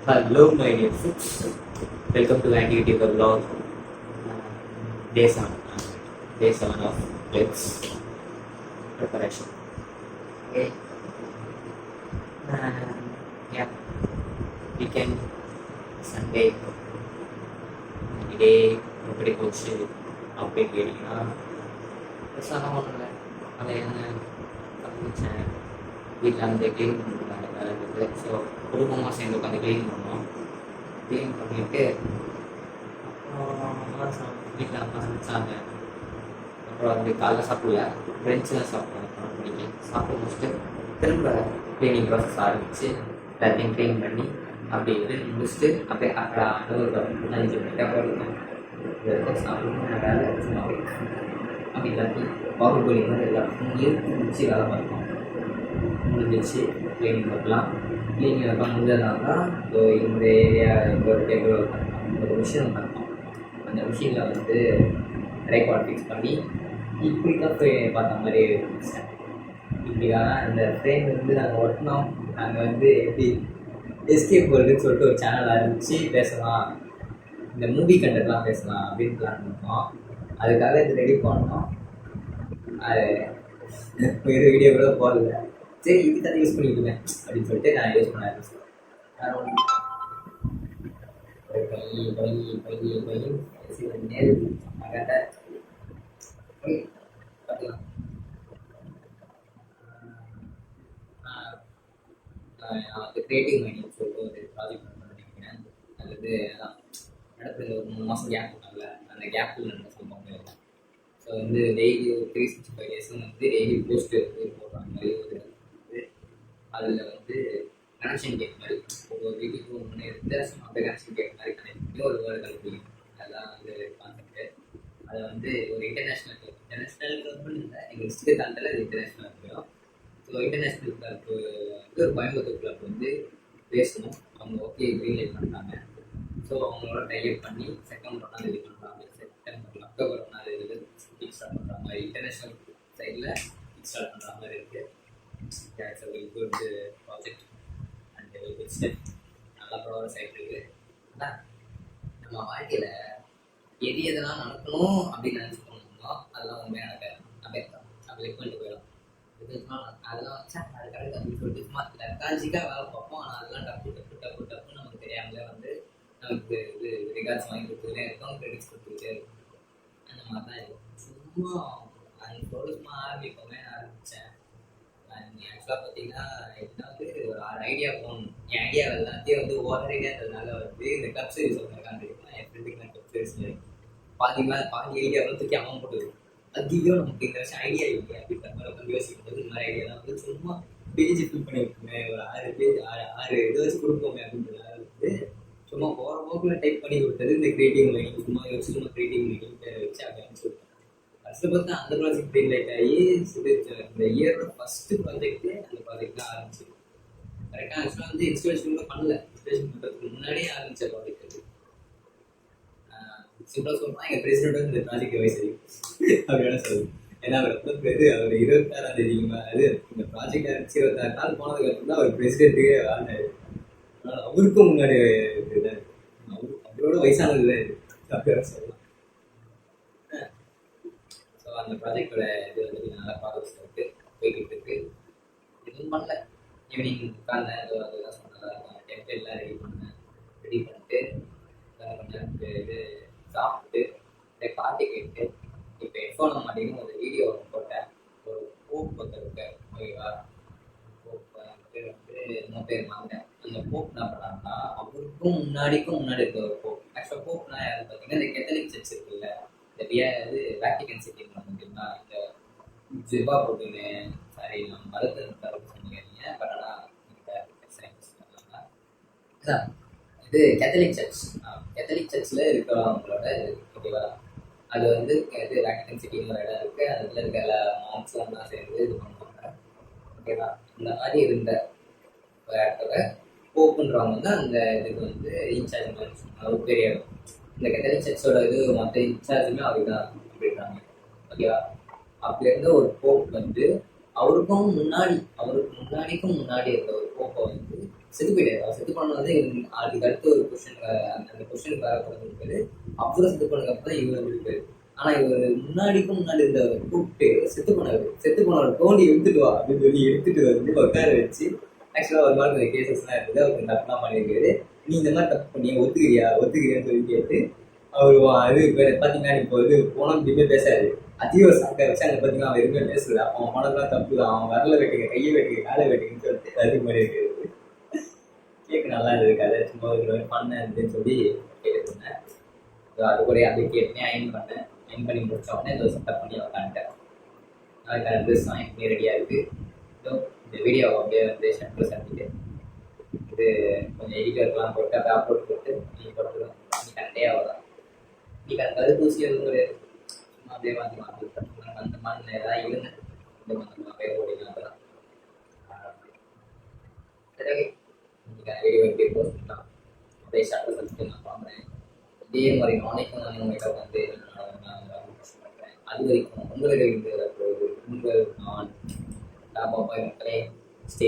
Hello, my dear folks. Welcome to Antiquity the Vlog. Day 7. Day 7 of Let's preparation. Okay. Yeah. Weekend, Sunday. Today, எப்படி போச்சு அப்படின்னு கேட்டீங்கன்னா பெருசாக ஒன்றும் இல்லை. அதை என்ன கண்டுபிடிச்சேன். வீட்டில் வந்து க்ளீன் பண்ணுறாங்க வேலை இருக்குது. ஸோ குடும்பமாக சேர்ந்து உட்காந்து க்ளீன் பண்ணோம். க்ளீன் பண்ணிவிட்டு அப்புறம் வீட்டில் அம்மா சமைச்சாங்க. அப்புறம் வந்து காலைல சாப்பிடல, ஃப்ரெண்ட்ஸ் தான் சாப்பிட்டோம். 12 மணிக்கு சாப்பிட்டு முடிச்சுட்டு திரும்ப க்ளீனிங் ப்ராசஸ் ஆரம்பித்து எல்லாத்தையும் க்ளீன் பண்ணி அப்படி இது முடிச்சுட்டு அப்படியே ஒரு 5 மணிக்கு அப்புறம் இருக்கும் சாப்பிடணும் வேலை சும்மா அப்படி எல்லாத்தையும் பாகுபலி மாதிரி எல்லாத்தையும் இழுத்து முடிச்சு வேலை பார்த்தோம். முடிஞ்சிச்சு க்ளீனிங் ஒர்க்லாம். க்ளீனிங் ஒர்க்லாம் முடிஞ்சதுனால தான் இந்த ஏரியா ஒரு டேபிள் ஒர்க் பண்ணோம், ஒரு மிஷின் பண்ணோம். அந்த மிஷினில் வந்து ரெக்கார்ட் ஃபிக்ஸ் பண்ணி இப்படி தான் பார்த்த மாதிரி இருந்துச்சேன். இப்படி தான் இந்த ஃப்ரேம் வந்து நாங்கள் ஒட்டினோம். நாங்கள் வந்து எப்படி எஸ்கேப் வேர்ல்டுன்னு சொல்லிட்டு ஒரு சேனல் ஆரம்பித்து பேசலாம், இந்த மூவி கண்டென்ட்லாம் பேசலாம் அப்படின்னு பிளான் பண்ணோம். அதுக்காக இது ரெடி பண்ணோம். அது வேறு வீடியோ கூட போடல. சரி இதுக்கு அதை யூஸ் பண்ணிக்கிட்டேன் அப்படின்னு சொல்லிட்டு நான் யூஸ் பண்ண ஆரம்பிச்சேன். பார்க்கலாம். நான் வந்து கிரியேட்டிவ் மைண்டிங் சொல்லிட்டு ஒரு ப்ராஜெக்ட் பண்ணிக்கிறேன். அது வந்து நடப்புல ஒரு 3 மாதம் கேப் பண்ணல, அந்த கேப்பில் நடந்த சம்பவங்கள். ஸோ வந்து டெய்லி ஒரு 365 டேஸும் வந்து டெய்லி போஸ்ட் போடுறாங்க மாதிரி ஒரு அதில் வந்து கனெக்ஷன் கேட் மாதிரி ஒவ்வொரு வீட்டுக்கு ஒன்று எடுத்து அந்த கனெக்ஷன் கேட் மாதிரி கனெக்ட் பண்ணி ஒரு வேர்டு கண்டுபிடிக்கும். அதெல்லாம் வந்து கான்செப்ட்டு. அதை வந்து ஒரு இன்டர்நேஷ்னல் கவர்மெண்ட் இல்லை, எங்கள் டிஸ்ட்ரிக்ட் தாண்டில் அது இன்டர்நேஷ்னல் இருக்கும். ஸோ இன்டர்நேஷ்னல் கிளப் வந்து ஒரு கோயம்புத்தூர் கிளப் வந்து பேசணும். அவங்க ஓகே க்ரீன் லைட் பண்ணுறாங்க. ஸோ அவங்களோட டைப் பண்ணி செப்டம்பர் 1 பண்ணுறாங்க. அக்டோபர் 1 கிக் ஸ்டார்ட் பண்ணுற மாதிரி இன்டர்நேஷ்னல் சைடில் கிக் ஸ்டார்ட் பண்ணுற மாதிரி இருக்குது. It's a good project and a good step. நல்ல ப்ரோக்ரஸ் ஆகிட்டு இருக்குது. ஆனால் நம்ம வாழ்க்கையில் எதெல்லாம் நடக்கணும் அப்படின்னு நினச்சி போனோம்னா அதெல்லாம் உண்மையாக நடக்காது. அப்படி லிக் பண்ணிட்டு போயிடும். அதெல்லாம் வச்சா அது கரெக்ட் அப்படின்னு சொல்லிட்டு சும்மா லெத்தாஜிக்காக வேலை பார்ப்போம். ஆனால் அதெல்லாம் டப்பு நமக்கு தெரியாமலே வந்து நமக்கு இது ரிகார்ட்ஸ் வாங்கி கொடுத்துக்கிட்டே இருக்கும், கிரெடிட்ஸ் கொடுத்துக்கிட்டே இருக்கும். அந்த மாதிரி தான் இருக்கும். சும்மா அந்த சும்மா ஆரம்பித்தேன். ஆக்சுவலாக பார்த்தீங்கன்னா வந்து ஒரு 6 ஐடியா போகணும். என் ஐடியா எல்லாத்தையும் வந்து ஓவர் ஐடியான்றதுனால வந்து இந்த கப் சீரிஸ் ஒன்று என் ஃப்ரெண்டுக்கு நான் கப் சீரிஸ் பாதி ஐடியாவில் தூக்கி அமௌண்ட் போட்டுது. அதிகம் நமக்கு இந்த வருஷம் ஐடியா இல்லை அப்படின்ற மாதிரி உட்காந்து யோசிக்கும் போது இந்த மாதிரி ஐடியாலாம் வந்து சும்மா பேஜ் ஃபில் பண்ணி வைப்போமே, ஒரு 6 பேஜ் 6 இதை வச்சு கொடுப்போமே அப்படின்றதுனால வந்து சும்மா போகிற போக்கில் டைப் பண்ணி கொடுத்தது இந்த கிரியேட்டிவ் மைனிங். சும்மா யோசிச்சு சும்மா கிரியேட்டிவ் மைனிங் பேரை வச்சு அப்படி அனுப்பிச்சு விட்டேன். ஃபஸ்ட்டு பார்த்தா அந்த ப்ராஜெக்ட் க்ரீன் லைட் ஆகி இந்த இயரோட ஃபஸ்ட்டு ப்ராஜெக்ட்டு அந்த ப்ராஜெக்ட் தான் ஆரம்பிச்சு. கரெக்டாக ஆக்சுவலாக வந்து இன்ஸ்டாலேஷன் கூட பண்ணல. இன்ஸ்டாலேஷன் பண்ணுறதுக்கு முன்னாடியே ஆரம்பித்த ப்ராஜெக்ட் அது. சிம்பிளாக சொல்லணும்னா எங்கள் பிரசிடென்ட் வந்து இந்த ப்ராஜெக்ட் வயசு அப்படின்னு சொல்லுது. ஏன்னா அவர் அவர் 26ஆம் தேதி அது இந்த ப்ராஜெக்ட் ஆரம்பிச்சு 26 நாள் போனதுக்கு அப்புறம் தான் அவர் பிரசிடென்ட்டுக்கே வாழ்ந்தார். அதனால் அவருக்கும் முன்னாடி இதான் அவரோட வயசானது தான் இது அப்படின்னு சொல்லலாம். ஸோ அந்த ப்ராஜெக்டோட இது வந்து நல்லா ப்ராஜெக்ட்ஸ் வந்து போய்கிட்டு இருக்கு. எதுவும் பண்ணல. ஈவினிங் உட்காந்தேன், அதெல்லாம் சொன்னதான் டெம்ப்ளேட்லாம் ரெடி பண்ணிட்டு இது சாப்பிட்டு பாட்டு கேட்டு இப்போ ஹெட்ஃபோன் மாட்டேங்குன்னு ஒரு வீடியோ போட்டேன். ஒரு போப் வந்துருக்கேன். ஓகேவா, போப் வந்து என்ன பேர் வாங்கினேன். அந்த போப் என்ன பண்ணாங்கன்னா அவருக்கும் முன்னாடி இருக்க ஒரு போப். ஆக்சுவலாக போப்னா யாரு பார்த்தீங்கன்னா இந்த கேத்தலிக் சர்ச் இருக்குல்ல, இந்த இது வேட்டிகன் சிட்டி பார்த்தீங்கன்னா இந்த ஜிபா போட்டுன்னு சாரி நம்ம மதத்தை சொன்னீங்க. பட் ஆனால் இது கேத்தலிக் சர்ச்சில் இருக்கிறவங்களோட ஓகேவா. அது வந்து இது வேட்டிகன் சிட்டின்னு ஒரு இடம் இருக்குது. அதில் இருக்க எல்லா மார்க்ஸ்லாம் சேர்ந்து இது பண்ணுவாங்க. ஓகேவா, இந்த மாதிரி இருந்த ஒரு இடத்துல போப்புன்றவங்க வந்து அந்த இதுக்கு வந்து இன்சார்ஜ் மாதிரி ஒரு பெரிய இடம். இந்த கேத்தலிக் சர்ச்சோட இது மற்ற இன்சார்ஜுமே அவருக்கு தான் அப்படின்றாங்க. ஓகேவா, அப்படி இருந்த ஒரு போப் வந்து அவருக்கும் முன்னாடி இருந்த ஒரு போப்பை வந்து செத்து போயிட்டாரு. அவர் செத்து போனது வந்து அதுக்கு அடுத்து ஒரு கொஸ்டின், அந்த கொஸ்டினுக்கு வேற போகிறது. அப்புறம் செத்து போனதுக்கு அப்புறம் இவர் இருப்பாரு. ஆனா இவர் முன்னாடி இருந்தவர் கூப்பிட்டு செத்து போனவர் தோண்டி எடுத்துட்டு வா அப்படின்னு சொல்லி எடுத்துட்டு வந்து உட்கார வச்சு, ஆக்சுவலா ஒரு மாதிரி கேசஸ்லாம் இருக்குது, அவருக்கு தப்புலாம் பண்ணியிருக்காரு. நீ இந்த மாதிரி தப்பு பண்ணி ஒத்துக்கிறியான்னு சொல்லி கேட்டு அவர் இது பார்த்தீங்கன்னா இப்போ இது போனோம் எதுவுமே பேசாது. அதிகம் சாக்க வச்சு அங்கே பார்த்தீங்கன்னா அவன் எதுவுமே பேசல. அவன் போனதுலாம் தப்பு தான், அவன் வரல வெட்டுங்க, கையை வெட்டுங்க, காலை வெட்டுங்கன்னு சொல்லிட்டு அது மாதிரி இருக்குது. கேட்க நல்லா இருக்காது, சும்மா ஒரு பண்ணேன் அப்படின்னு சொல்லி கேட்டுருந்தேன். ஸோ அது கூட அப்படியே கேட்டேன், அயன் பண்ணி முடிச்ச உடனே இந்த செட்டப் பண்ணி உட்காந்துட்டேன். அதுக்கான ட்ரெஸ் வாங்கி பண்ணி ரெடியாக இருக்குது. ஸோ இந்த வீடியோவை அப்படியே வந்து ஷட்டில் சந்திட்டு இது கொஞ்சம் எடிட்டர்லாம் போட்டு அப்படியே அப்லோட் போட்டு நீங்கள் போட்டுருவோம். நீ கரெக்டே ஆகுதான், நீ கரெக்டாக பூசி எதுவும் கிடையாது, சும்மா அப்படியே மாற்றி அந்த மாதிரி ஏதாவது இருந்தேன் இந்த மாதிரி பேர் போட்டிக்கலாம். அதெல்லாம் சரி, ஓகே. இன்னைக்கான வீடியோ எப்படி போஸ்ட் பண்ணலாம் அப்படியே ஷட்டில் சந்திட்டு நான் பார்க்குறேன். இதே மாதிரி நாளைக்கும் நான் உங்கள்கிட்ட வந்து பண்ணுறேன். அது வரைக்கும் உங்களுடைய உங்கள் நான் டாப் ஆஃப் மக்களே ஸ்டே